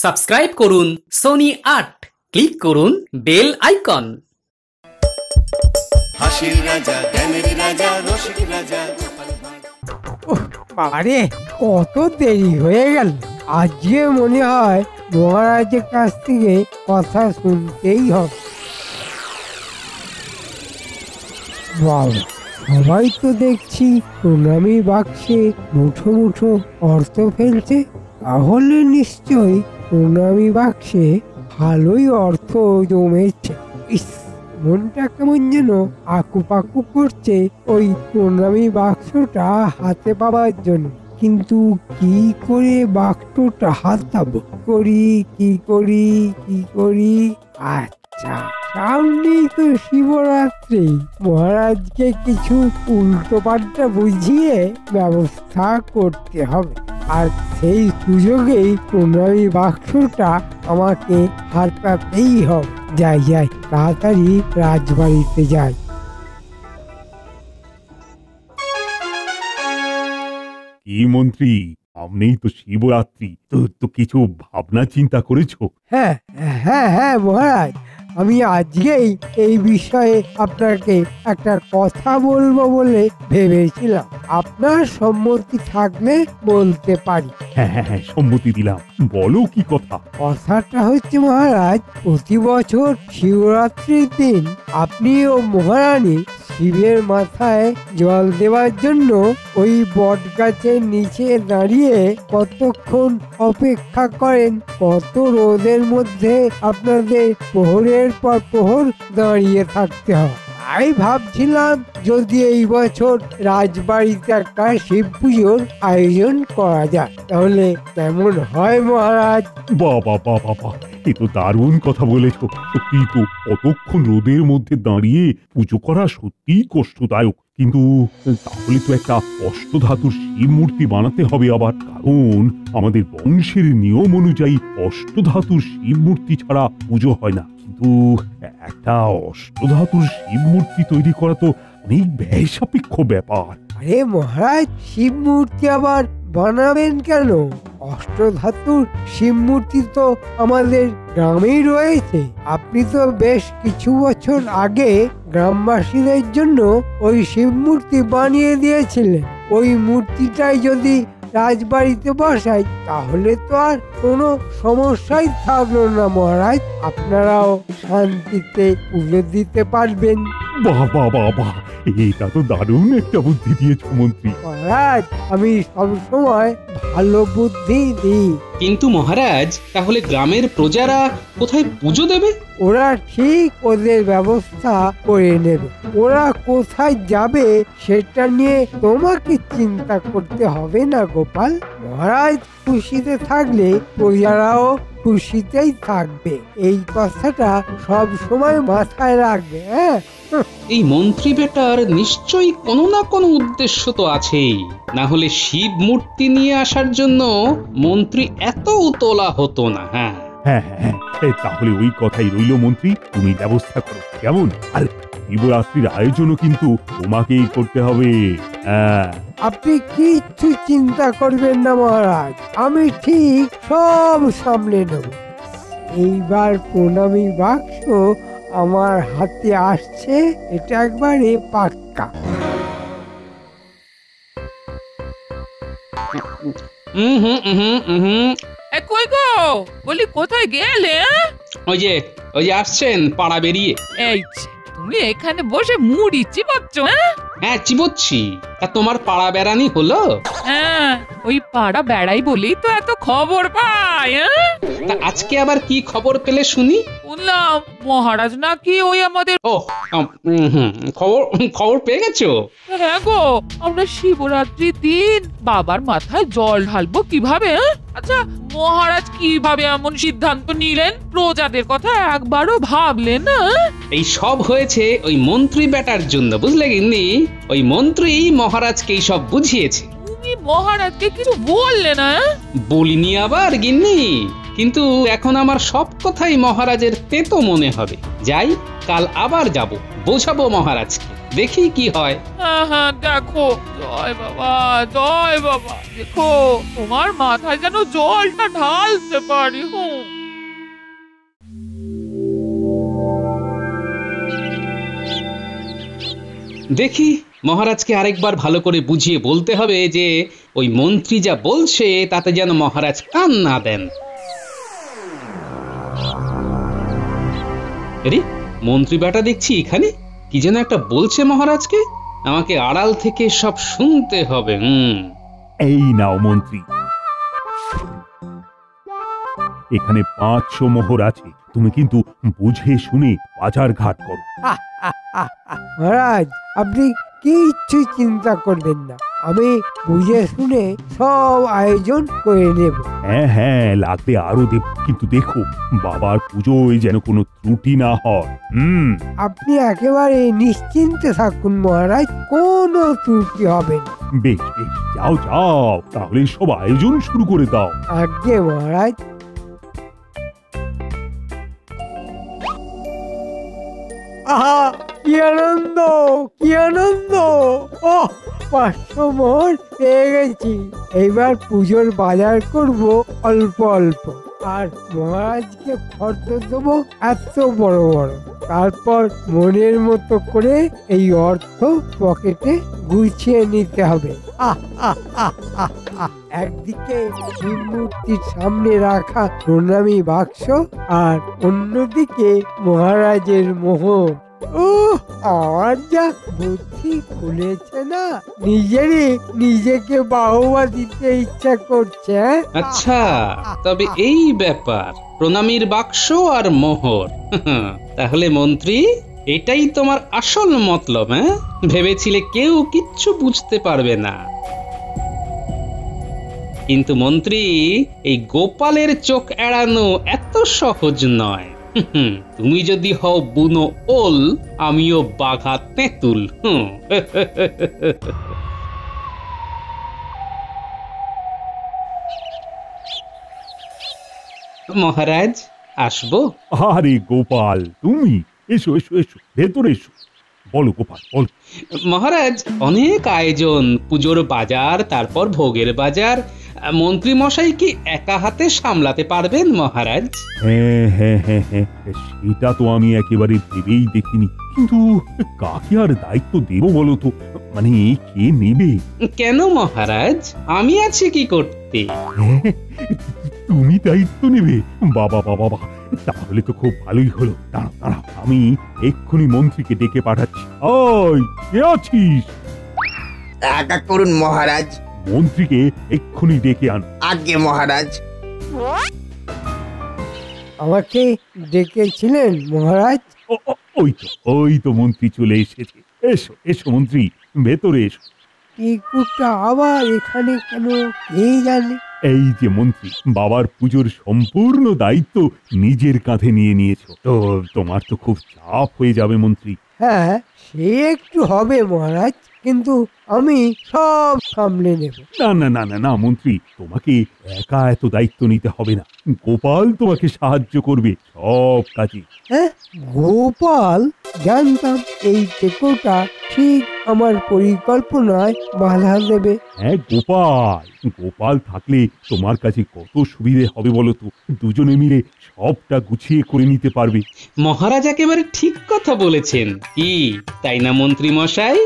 Subscribe করুন Sony ৮, click করুন bell icon. হাসির রাজা, জ্ঞানের রাজা, রসিক রাজা। আরে কত দেরি হয়ে গেল, আজকে মনে হয় মহারাজের কাছ থেকে কথা শুনতেই হবে। বাবা, সবাই তো দেখছি প্রণামী বাক্সে মুঠো মুঠো অর্থ ফেলছে, তাহলে নিশ্চয়ই প্রণামী বাক্সে ভালোই অর্থ জমেছে। ইস, মনটা কেমন যেন আকুপাকু করছে ওই প্রণামী বাক্সটা হাতে পাবার জন্য, কিন্তু কি করে বাক্সটা হাতাবো, কি করি। আচ্ছা, সামনেই তো শিবরাত্রি, মহারাজকে কিছু উল্টো পাল্টা বুঝিয়ে ব্যবস্থা করতে হবে, আর সেই সুযোগেই প্রণামী বাক্সটা আমাকে হাতাতেই হবে। যাই তাড়াতাড়ি রাজবাড়িতে যাই। কি মন্ত্রী, সামনেই তো শিবরাত্রি, তো কিছু ভাবনা চিন্তা করেছো? হ্যাঁ মহারাজ, আমি আজকেই এই বিষয়ে আপনাকে একটা কথা বলবো বলে ভেবেছিলাম, আপনার সম্মতি থাকলে বলতে পারি। হ্যাঁ, সম্মতি দিলাম, বলো কি কথা। কথাটা হচ্ছে মহারাজ, প্রতি বছর শিবরাত্রির দিন আপনি ও মহারানী শিবের মাথায় জল দেওয়ার জন্য ওই বট গাছের নিচে দাঁড়িয়ে কতক্ষণ অপেক্ষা করেন, কত রোদের মধ্যে আপনাদের প্রহরের পর প্রহর দাঁড়িয়ে থাকতে হয়। তাই ভাবছিলাম যদি এই বছর রাজবাড়িতে একটা শিব পুজোর আয়োজন করা যায়, তাহলে কেমন হয় মহারাজ? বাবা, এ তো দারুণ কথা বলেছো। সত্যি তো, কতক্ষণ রোদের মধ্যে দাঁড়িয়ে পুজো করা সত্যিই কষ্টদায়ক, কিন্তু তাহলে তো একটা অষ্টধাতুর শিব মূর্তি বানাতে হবে আবার, কারণ আমাদের বংশের নিয়ম অনুযায়ী অষ্টধাতুর শিব মূর্তি ছাড়া পুজো হয় না। কিন্তু একটা অষ্টধাতুর শিব মূর্তি তৈরি করা তো অনেক ব্যয় সাপেক্ষ ব্যাপার। আরে মহারাজ, শিব মূর্তি আবার বানাবেন কেন? অষ্টধাতুর শিব মূর্তি তো আমাদের গ্রামেই রয়েছে। আপনি তো বেশ কিছু বছর আগে গ্রামবাসীদের জন্য ওই শিব মূর্তি বানিয়ে দিয়েছিলেন। ওই মূর্তিটাই যদি রাজবাড়িতে বসাই তাহলে তো আর কোনো সমস্যাই থাকলো না মহারাজ, আপনারাও শান্তিতে পুজো দিতে পারবেন। বাবা, এটা তো দারুণ একটা বুদ্ধি দিয়েছো মন্ত্রী। মহারাজ, আমি সবসময় ভালো বুদ্ধি দিই। কিন্তু মহারাজ, তাহলে গ্রামের প্রজারা কোথায় পুজো দেবে? ওরা ঠিক ওদের ব্যবস্থা করে নেবে। ওরা কোথায় যাবে সেটা নিয়ে তোমাকে চিন্তা করতে হবে না গোপাল। মহারাজ খুশিতে থাকলে প্রজারাও খুশিতেই থাকবে, এই কথাটা সব সময় মাথায় রাখবে। হ্যাঁ, এই মন্ত্রী বেটার নিশ্চয়ই কোনো না কোনো উদ্দেশ্য তো আছেই, না হলে শিব মূর্তি নিয়ে আসার জন্য মন্ত্রী এত উতলা হতো না। হ্যাঁ, তাহলে ওই কথাই রইল মন্ত্রী, তুমি ব্যবস্থা করো, কেমন? আর শিবরাত্রির আয়োজনও কিন্তু তোমাকেই করতে হবে। আপনি কিচ্ছু চিন্তা করবেন না মহারাজ, আমি ঠিক সব সামলে নেব। এইবার প্রণামী বাক্স আমার হাতে আসছে, এটা একবারে পাক্কা। কই গো, বলি কোথায় গেলে? ওই যে আসছেন পাড়া বেরিয়ে। এই তুমি এখানে বসে মুড়ি চিবাচ্ছ? হ্যাঁ, চিবোচ্ছি। তা তোমার পাড়া বেড়ানি হলো? হ্যাঁ, ওই পাড়া বেড়াই বলেই তো এত খবর পাই। তা আজকে আবার কি খবর পেলে শুনি? শুনলাম মহারাজ নাকি ওই আমাদের খবর পেয়ে গেছো? হ্যাঁ গো, আমরা শিবরাত্রির দিন বাবার মাথায় জল ঢালবো কিভাবে? আচ্ছা, মহারাজ কিভাবে এমন সিদ্ধান্ত নিলেন? প্রজাদের কথা একবারও ভাবলেন না? এই সব হয়েছে ওই মন্ত্রী বেটার জন্য, বুঝলে গিন্নি? ওই মন্ত্রী মহারাজকে সব বুঝিয়েছে। তুমি মহারাজকে কিছু বললে না? বলিনি আবার গিন্নি, কিন্তু এখন আমার সব কথাই মহারাজের তেতো মনে হবে। যাই, কাল আবার যাব, বোঝাবো মহারাজকে। দেখি কি হয়। হ্যাঁ হ্যাঁ, দেখো। জয় বাবা, জয় বাবা। দেখো তোমার মাথায় যেন জলটা ঢালতে পারি। দেখি, মহারাজকে আরেকবার ভালো করে বুঝিয়ে বলতে হবে যে ওই মন্ত্রী যা বলছে তাতে যেন মহারাজ কান না দেন। আরে মন্ত্রী বেটা দেখছি এখানে কি যেন একটা বলছে মহারাজকে, আমাকে আড়াল থেকে সব শুনতে হবে। এই নাও মন্ত্রী, এখানে 500 মোহর আছে, তুমি কিন্তু বুঝে শুনে বাজার ঘাট করো। মহারাজ, আপনি কিচ্ছু চিন্তা করবেন না, আমি বুঝে শুনে সব আয়োজন করে নেব। হ্যাঁ হ্যাঁ, লাগবে আরো দেব, কিন্তু দেখো বাবার পুজোয় যেন কোনো ত্রুটি না হয়। আপনি একেবারে নিশ্চিন্তে থাকুন মহারাজ, কোনো ত্রুটি হবে না। বেশ বেশ, যাও যাও, তাহলে সব আয়োজন শুরু করে দাও। আজ্ঞে মহারাজ। আহা, কি আনন্দ, কি আনন্দ! ও 500 মোহর পেয়ে গেছি। এইবার পুজোর বাজার করব অল্প অল্প, আর মহারাজকে ফর্দ দেবো এত বড় বড়। তারপর মনের মতো করে এই অর্থ পকেটে গুছিয়ে নিতে হবে। একদিকে শিব মূর্তির সামনে রাখা প্রণামী বাক্স, আর অন্যদিকে মহারাজের মোহর। আমার যা বুদ্ধি খুলেছে না, নিজেকে বাহবা দিতে ইচ্ছা করছে। আচ্ছা, তবে এই ব্যাপার, প্রণামীর বাক্স আর মোহর। তাহলে মন্ত্রী, এটাই তোমার আসল মতলব? ভেবেছিলে কেউ কিচ্ছু বুঝতে পারবে না, কিন্তু মন্ত্রী এই গোপালের চোখ এড়ানো এত সহজ নয়। তুমি যদি হও বুনো ওল, আমিও বাঘা তেঁতুল। মহারাজ, আসবো? আরে গোপাল, তুমি এসো এসো এসো, ভেতরে এসো। বলো গোপাল, বলো। মহারাজ, অনেক আয়োজন, পুজোর বাজার, তারপর ভোগের বাজার, মন্ত্রী মশাই কি একা হাতে সামলাতে পারবেন মহারাজ? হ্যাঁ হ্যাঁ হ্যাঁ হ্যাঁ, সেটা তো আমি একেবারে ভেবেই দেখিনি, কিন্তু কাকে আর দায়িত্ব দেব বলো তো, মানে কে নেবে? কেন মহারাজ, আমি আছি কি করতে? তুমি দায়িত্ব নেবে? বাবা বাবা বাবা, তাহলে তো খুব ভালোই হলো। দাঁড়াও দাঁড়াও, আমি এক্ষুনি মন্ত্রীকে ডেকে পাঠাচ্ছি। ওই, কে আছিস? আজ্ঞা করুন মহারাজ। মন্ত্রীকে এক্ষুনি ডেকে আন। আজ্ঞে মহারাজ। আমাকে ডেকেছিলেন মহারাজ? ওই তো মন্ত্রী চলে এসেছে। এসো এসো মন্ত্রী, ভেতরে এসো। টিকুটা আবার এখানে কেন, কে জানে? এই যে মন্ত্রী, বাবার পুজোর সম্পূর্ণ দায়িত্ব নিজের কাঁধে নিয়ে নিয়েছো, তো তোমার তো খুব চাপ হয়ে যাবে মন্ত্রী। হ্যাঁ, সে একটু হবে মহারাজ, কিন্তু আমি সব সামলে নেব। না না না না না মন্ত্রী, তোমাকে একা এত দায়িত্ব নিতে হবে না, গোপাল তোমাকে সাহায্য করবে সব কাজে। হ্যাঁ, গোপাল? জানতাম এই টেকোটা ঠিক আমার পরিকল্পনায় বাধা দেবে। হ্যাঁ গোপাল, গোপাল থাকলে তোমার কাছে কত সুবিধে হবে বলো তো, দুজনে মিলে সবটা গুছিয়ে করে নিতে পারবে। মহারাজ একেবারে ঠিক কথা বলেছেন, কি তাই না মন্ত্রী মশাই?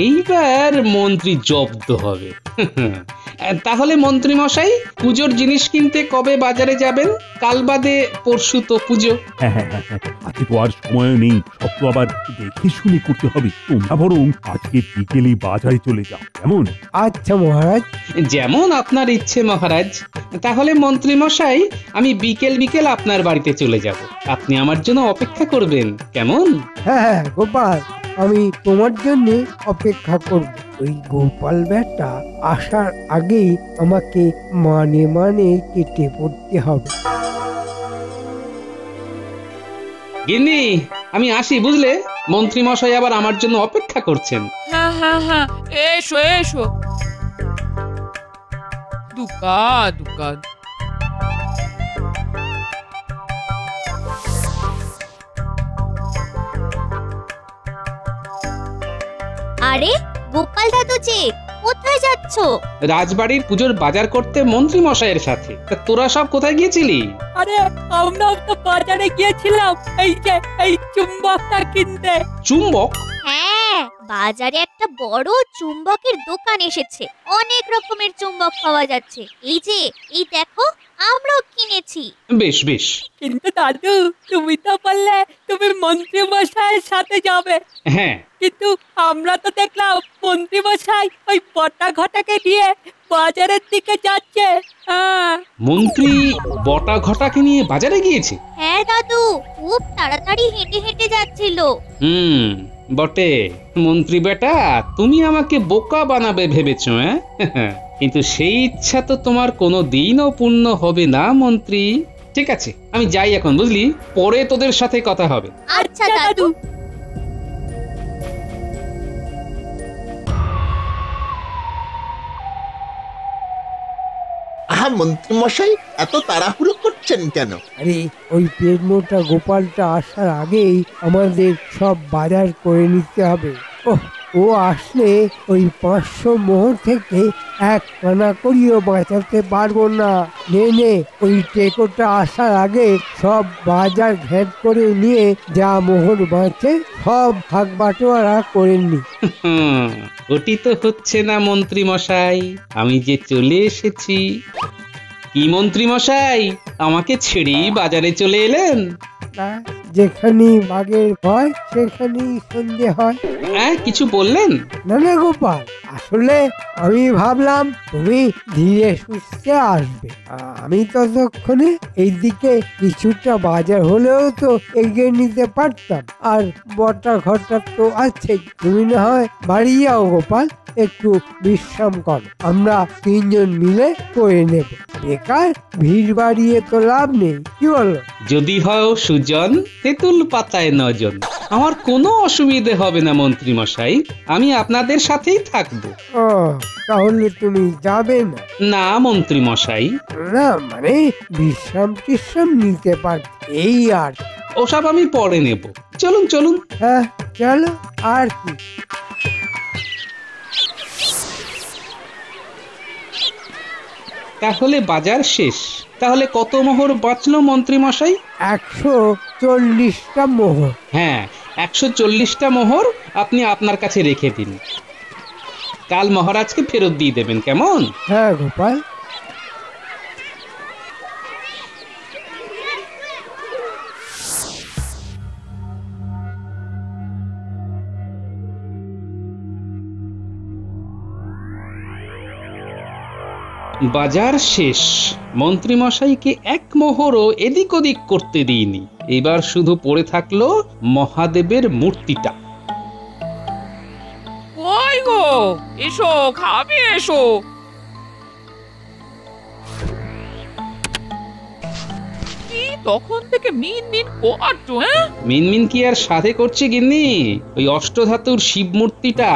এইবার মন্ত্রী জব্দ হবে। তাহলে মন্ত্রী মশাই, পুজোর জিনিস কিনতে কবে বাজারে যাবেন? কাল বাদে পরশু তো পুজো। হ্যাঁ হ্যাঁ হ্যাঁ, আজকে তো আর সময় নেই, সব তো আবার দেখে শুনে করতে হবে। তোমরা বরং আজকে বিকেলে বাজারে চলে যাও, কেমন? আচ্ছা মহারাজ। যেমন আপনার ইচ্ছে মহারাজ। তাহলে মন্ত্রী মশাই, আমি বিকেল বিকেল আপনার বাড়িতে চলে যাব, আপনি আমার জন্য অপেক্ষা করবেন, কেমন? হ্যাঁ হ্যাঁ গোপাল, আমি তোমার জন্য অপেক্ষা করব। ওই গোপাল বেটা আসার আগেই আমাকে মানে মানে কেটে পড়তে হবে। গিন্নি, আমি আসি বুঝলে, মন্ত্রী মশাই আবার আমার জন্য অপেক্ষা করছেন। হ্যাঁ হ্যাঁ হ্যাঁ, এসো এসো। দুকা দুকা। আরে গোপাল দাদু যে, কোথায় যাচ্ছ? রাজবাড়ির পুজোর বাজার করতে মন্ত্রী মশাইয়ের সাথে। তা তোরা সব কোথায় গিয়েছিলি? আরে আমরাও তো বাজারে গিয়েছিলাম এই চুম্বকটা কিনতে। চুম্বক? হ্যাঁ, বাজারে একটা বড় চুম্বকের দোকান এসেছে। অনেক রকমের চুম্বক পাওয়া যাচ্ছে। এই দেখো, আমরাও কিনেছি। বেশ বেশ। কিন্তু দাদু, তুমি তো বললে তুমি মন্ত্রী মশাইয়ের সাথে যাবে। হ্যাঁ, কিন্তু আমরা তো দেখলাম মন্ত্রী মশাই ওই বটা ঘটাকে নিয়ে বাজারের দিকে যাচ্ছে। মন্ত্রী বটা ঘটাকে নিয়ে বাজারে গিয়েছে? হ্যাঁ দাদু, খুব তাড়াতাড়ি হেঁটে হেঁটে যাচ্ছিল। বটে। মন্ত্রী বেটা, তুমি আমাকে বোকা বানাবে ভেবেছো? কিন্তু সেই ইচ্ছা তো তোমার কোনো দিনও পূর্ণ হবে না মন্ত্রী। ঠিক আছে, আমি যাই এখন, বুঝলি? পরে তোদের সাথে কথা হবে। আচ্ছা দাদু। মন্ত্রী মশাই এত তাড়াহুড়ো করছেন কেন? আরে ওই পেট মোটা গোপালটা আসার আগেই আমাদের সব বাজার করে নিতে হবে। ও আসলে ওই 500 মোহর থেকে এক কানা করিও বাঁচাতে পারবো না। নে ওই টেকোটা আসার আগে সব বাজার ঘেট করে নিয়ে যা মোহর বাঁচে সব ভাগ বাটোয়ারা করে নি। ওটি তো হচ্ছে না মন্ত্রী মশাই, আমি যে চলে এসেছি। কি মন্ত্রী মশাই, আমাকে ছেড়েই বাজারে চলে এলেন? যেখানেই বাঘের ভয় সেখানেই সন্ধে হয়। কিছু বললেন? না গোপাল, আসলে আমি ভাবলাম তুমি ধীরে সুস্থে আসবে। আমি ততক্ষণে এইদিকে কিছুটা বাজার হলেও তো এগিয়ে নিতে পারতাম। আর বটা ঘটা তো আছে, তুমি না হয় বাড়ি যাও গোপাল, একটু বিশ্রাম কর, আমরা 3 জন মিলে করে নেব। বেকার ভিড় বাড়িয়ে তো লাভ নেই, কি বলো? যদি হও সুজন, তেঁতুল পাতায় 9 জন, আমার কোনো অসুবিধে হবে না মন্ত্রী মশাই, আমি আপনাদের সাথেই থাকবো। তাহলে তুমি যাবে না? না মন্ত্রী মশাই। না মানে বিশ্রাম নিতে পার, এই আর। ওসব আমি পরে নেব, চলুন চলুন। হ্যাঁ চলো, আর কি। তাহলে বাজার শেষ। তাহলে কত মোহর বাঁচলো মন্ত্রী মশাই? 140টা মোহর। হ্যাঁ, 140টা মোহর আপনি আপনার কাছে রেখে দিন, কাল মহারাজকে ফেরত দিয়ে দেবেন, কেমন? হ্যাঁ গোপাল। বাজার শেষ। মন্ত্রী মশাইকে 1 মোহরও এদিক ওদিক করতে দিইনি। এবার শুধু পড়ে থাকলো মহাদেবের মূর্তিটা। ওই গো, এসো, খাবে এসো। কি তখন থেকে মিন করছো? মিনমিন কি আর সাধে করছে গিন্নি? ওই অষ্টধাতুর শিব মূর্তিটা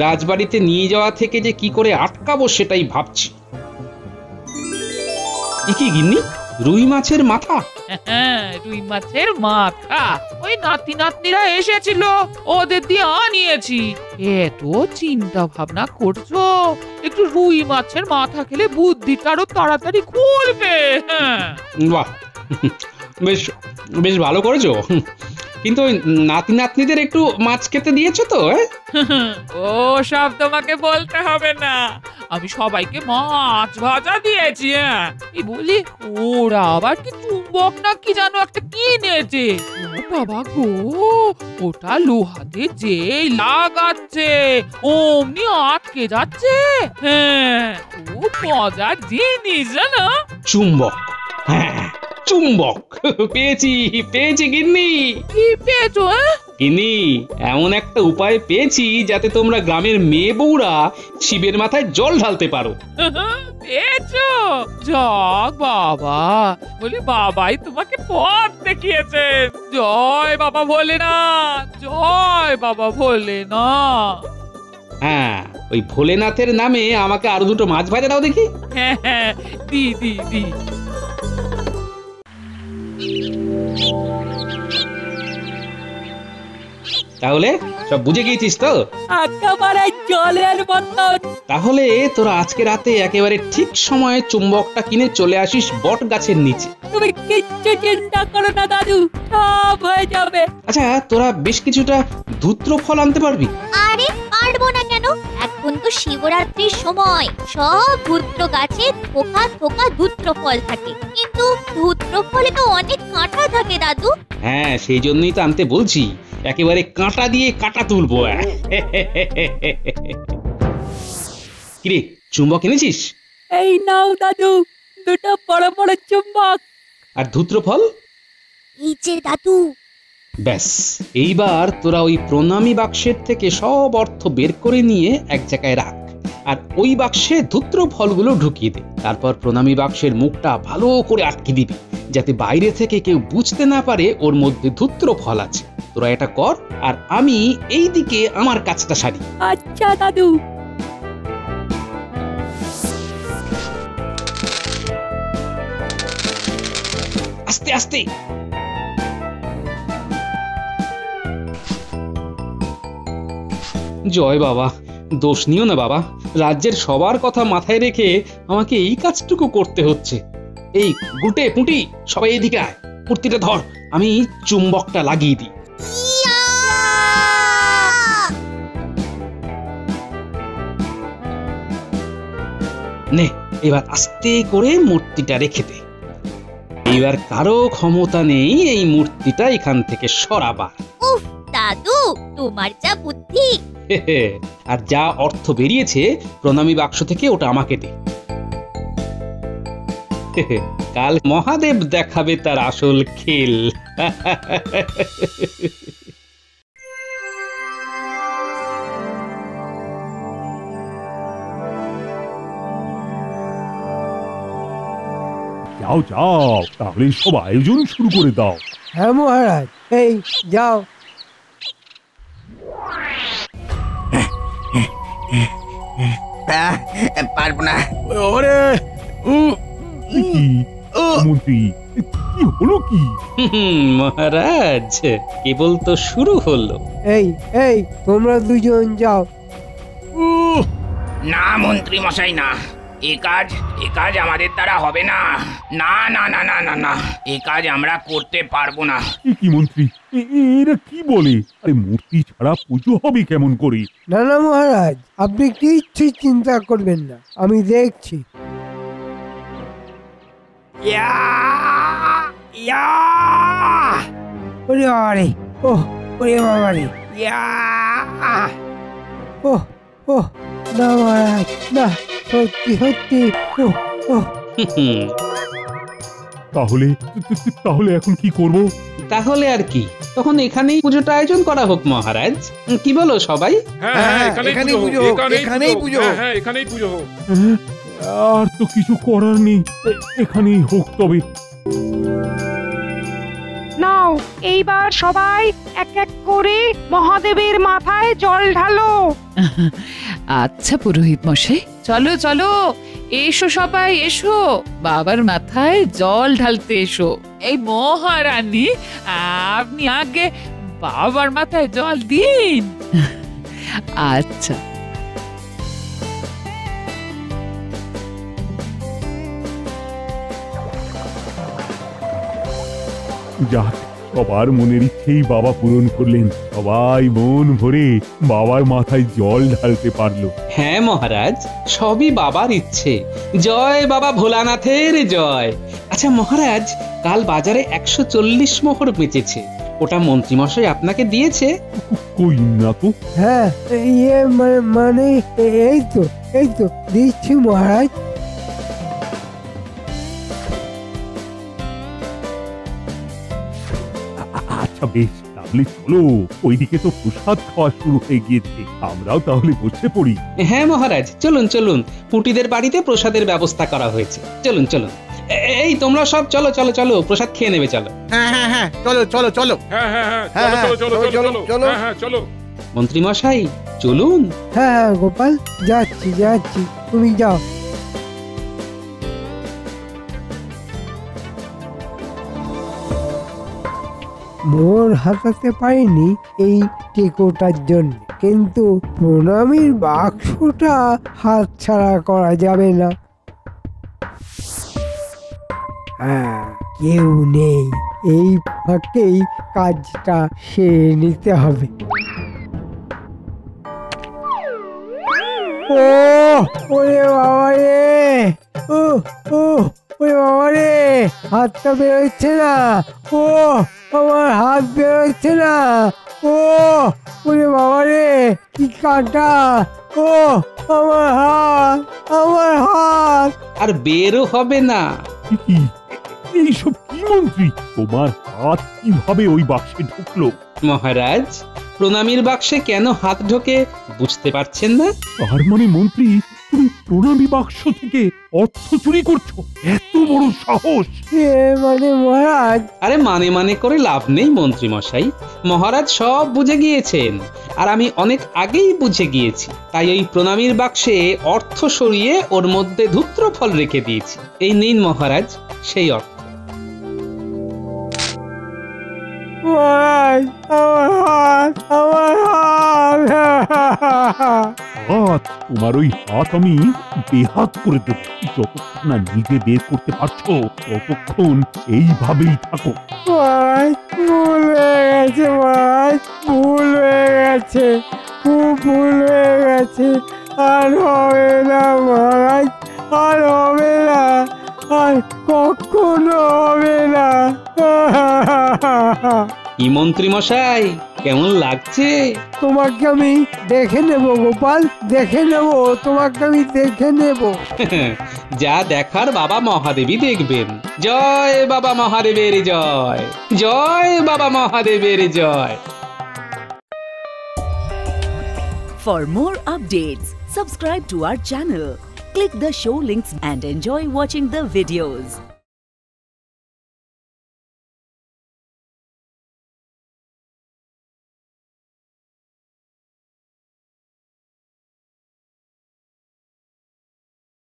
রাজবাড়িতে নিয়ে যাওয়া থেকে যে কি করে আটকাবো সেটাই ভাবছি। কি গিন্নি, রুই মাছের মাথা? রুই মাছের মাথা ওই নাতি নাতনিরা এসেছিল, ওদের দিয়ে আনিয়েছি। এত চিন্তা ভাবনা করছো, একটু রুই মাছের মাথা খেলে বুদ্ধিটা আরো তাড়াতাড়ি খুলবে। বাহ, বেশ বেশ ভালো করেছো। কিন্তু ওই নাতি নাতনিদের একটু মাছ খেতে দিয়েছো তো? ও সব তোমাকে বলতে হবে না, আমি সবাইকে মাছ ভাজা দিয়েছি। এই বলি, ওরা আবার কি চুম্বক না কি জানো একটা কিনেছে। ও বাবা গো, ওটা লোহাতে যেই লাগাচ্ছে অমনি আটকে যাচ্ছে। হ্যাঁ, খুব মজার জিনিস জানো। চুম্বক? হ্যাঁ, চুম্বক পেয়েছি গিন্নি। কি পেয়েছো? গিন্নি, এমন একটা উপায় পেয়েছি যাতে তোমরা গ্রামের মেয়ে বউরা শিবের মাথায় জল ঢালতে পারো। পেয়েছো? যাক বাবা, বলি বাবাই তোমাকে পথ দেখিয়েছেন। জয় বাবা ভোলেনাথ, জয় বাবা ভোলেনাথ। হ্যাঁ, ওই ভোলেনাথের নামে আমাকে আরো 2টো মাছ ভাজা দাও দেখি। হ্যাঁ, দি। তাহলে সব বুঝে গিয়েছিস তো? একেবারে জলের মতন। তাহলে তোরা আজকে রাতে একেবারে ঠিক সময়ে চুম্বকটা কিনে চলে আসিস বট গাছের নিচে। তুমি কিচ্ছু চিন্তা করো না দাদু, সব হয়ে যাবে। আচ্ছা, তোরা বেশ কিছুটা ধূত্র ফল আনতে পারবি? আরে পারবো না কেন? এখন তো শিবরাত্রির সময়, সব ধূত্র গাছে থোকা থোকা ধূত্র ফল থাকে, কিন্তু ধূত্র ফলে তো অনেক কাঁটা থাকে দাদু। হ্যাঁ, সেই জন্যই তো আনতে বলছি, একেবারে কাঁটা দিয়ে কাঁটা তুলবো। কিরে, চুম্বক এনেছিস? এই নাও দাদু, দুটো বড় বড় চুম্বক। আর ধূত্র ফল? এই যে দাদু। ব্যাস, এইবার তোরা ওই প্রণামী বাক্সের থেকে সব অর্থ বের করে নিয়ে এক জায়গায় রাখ, আর ওই বাক্সে ধূত্র ফলগুলো ঢুকিয়ে দে। তারপর প্রণামী বাক্সের মুখটা ভালো করে আটকে দিবি, যাতে বাইরে থেকে কেউ বুঝতে না পারে ওর মধ্যে ধূত্র ফল আছে। তোরা এটা কর, আর আমি এই দিকে আমার কাজটা সারি। আচ্ছা দাদু। আস্তে আস্তে। জয় বাবা, দোষ নিও না বাবা, রাজ্যের সবার কথা মাথায় রেখে আমাকে এই কাজটুকু করতে হচ্ছে। এই গুটে পুঁটি, সবাই এদিকে আয়, মূর্তিটা ধর, আমি চুম্বকটা লাগিয়ে দিই। নে, এবার আস্তে করে মূর্তিটা রেখে দে। এবার কারো ক্ষমতা নেই এই মূর্তিটা এখান থেকে সরাবার। উফ দাদু, তোমার যা বুদ্ধি। আর যা অর্থ বেরিয়েছে প্রণামী বাক্স থেকে ওটা আমাকে দে। কাল মহাদেব দেখাবে তার আসল খেল। যাও যাও, তাহলে সব আয়োজন শুরু করে দাও। হ্যাঁ মহারাজ, এই যাও। পারবো না। ওরে কি মন্ত্রী, কি হলো কি? মহারাজ, কেবল তো শুরু হলো। এই এই তোমরা দুজন যাও। না মন্ত্রী মশাই, না, এ কাজ আমাদের দ্বারা হবে না। না না না না না না, এ কাজ আমরা করতে পারবো না। কি মন্ত্রী, এরা কি বলে? আরে মূর্তি ছাড়া পুজো হবে কেমন করে? না না মহারাজ, আপনি কিচ্ছু চিন্তা করবেন না, আমি দেখছি। ওরে আরে, ওহ ওরে বাবা রে, ওহ ওহ, না মহারাজ, না, সত্যি সত্যি, ওহ ওহ। তাহলে এখন কি করব? তাহলে আর কি, তখন এখানেই পুজোটা আয়োজন করা হোক মহারাজ। কি বলো সবাই? এখানেই পুজো হোক, এখানেই পুজো হোক। এখানেই পুজো হোক। আর তো কিছু করার নেই, এখানেই হোক তবে। নাও, এইবার সবাই এক এক করে মহাদেবের মাথায় জল ঢালো। আচ্ছা পুরোহিত মশাই, চলো চলো, এসো সবাই এসো, বাবার মাথায় জল ঢালতে এসো। এই মহারানী, আপনি আগে বাবার মাথায় জল দিন। আচ্ছা। যাক, সবার মনের ইচ্ছেই বাবা পূরণ করলেন। সবাই মন ভরে বাবার মাথায় জল ঢালতে পারলো। হ্যাঁ মহারাজ, সবই বাবার ইচ্ছে। জয় বাবা ভোলানাথের জয়। আচ্ছা মহারাজ, কাল বাজারে 140 মোহর বেচেছে, ওটা মন্ত্রীমশাই আপনাকে দিয়েছে? কই না তো। হ্যাঁ, ইয়ে মানে এই তো দিচ্ছি মহারাজ। আচ্ছা বেশ, তাহলে চলো, ওইদিকে তো প্রসাদ খাওয়া শুরু হয়ে গিয়েছে, আমরাও তাহলে বসে পড়ি। হ্যাঁ মহারাজ, চলুন চলুন, পুটিদের বাড়িতে প্রসাদের ব্যবস্থা করা হয়েছে। চলুন চলুন, এই তোমরা সব চলো চলো চলো, প্রসাদ খেয়ে নেবে, চলো। হ্যাঁ হ্যাঁ হ্যাঁ, চলো চলো চলো। হ্যাঁ হ্যাঁ হ্যাঁ, চলো চলো চলো চলো, হ্যাঁ হ্যাঁ চলো। মন্ত্রী মশাই চলুন। হ্যাঁ গোপাল, যাচ্ছি যাচ্ছি, তুমি যাও। মোহর হাতাতে পারিনি এই টেকোটার জন্য, কিন্তু প্রণামীর বাক্সটা হাতছাড়া করা যাবে না। হ্যাঁ, কেউ নেই, এই ফাঁকেই কাজটা সেরে নিতে হবে। ও ওরে বাবা রে, ও ও ওরে বাবা রে, হাতটা বেরোচ্ছে না, ও আমার হাত বেরোচ্ছে না, ও ওরে বাবা রে, কি কাটা, ও আমার হাত, আমার হাত। আর বেরও হবে না। এইসব কি মন্ত্রী, তোমার হাত কিভাবে ওই বাক্সে ঢুকলো? মহারাজ, প্রণামীর বাক্সে কেন হাত ঢোকে বুঝতে পারছেন না? তার মানে মন্ত্রী, তুমি প্রণামী বাক্স থেকে অর্থ চুরি করছো? এত বড় সাহস! মানে মহারাজ, আরে মানে করে লাভ নেই মন্ত্রী মশাই। মহারাজ সব বুঝে গিয়েছেন, আর আমি অনেক আগেই বুঝে গিয়েছি। তাই ওই প্রণামীর বাক্সে অর্থ সরিয়ে ওর মধ্যে ধূত্র ফল রেখে দিয়েছি। এই নিন মহারাজ সেই অর্থ। মহারাজ, আমার হাত, আমার হাত, তোমার ওই হাত আমি বেহাত করে দেব। যতক্ষণ না নিজে বের করতে পারছো ততক্ষণ এইভাবেই থাকো। মহারাজ, ভুল হয়ে গেছে মহারাজ, ভুল হয়ে গেছে, খুব ভুল হয়ে গেছে, আর হবে না মহারাজ, আর হবে না, আর কখনো হবে না। কি মন্ত্রী মশাই, কেমন লাগছে? তোমাকে আমি দেখে নেব গোপাল, দেখে নেব, তোমাকে আমি দেখে নেব। যা দেখার বাবা মহাদেবী দেখবেন। জয় বাবা মহাদেবের জয়, জয় বাবা মহাদেবের জয়। For more updates, subscribe to our channel, click the show links and enjoy watching the videos.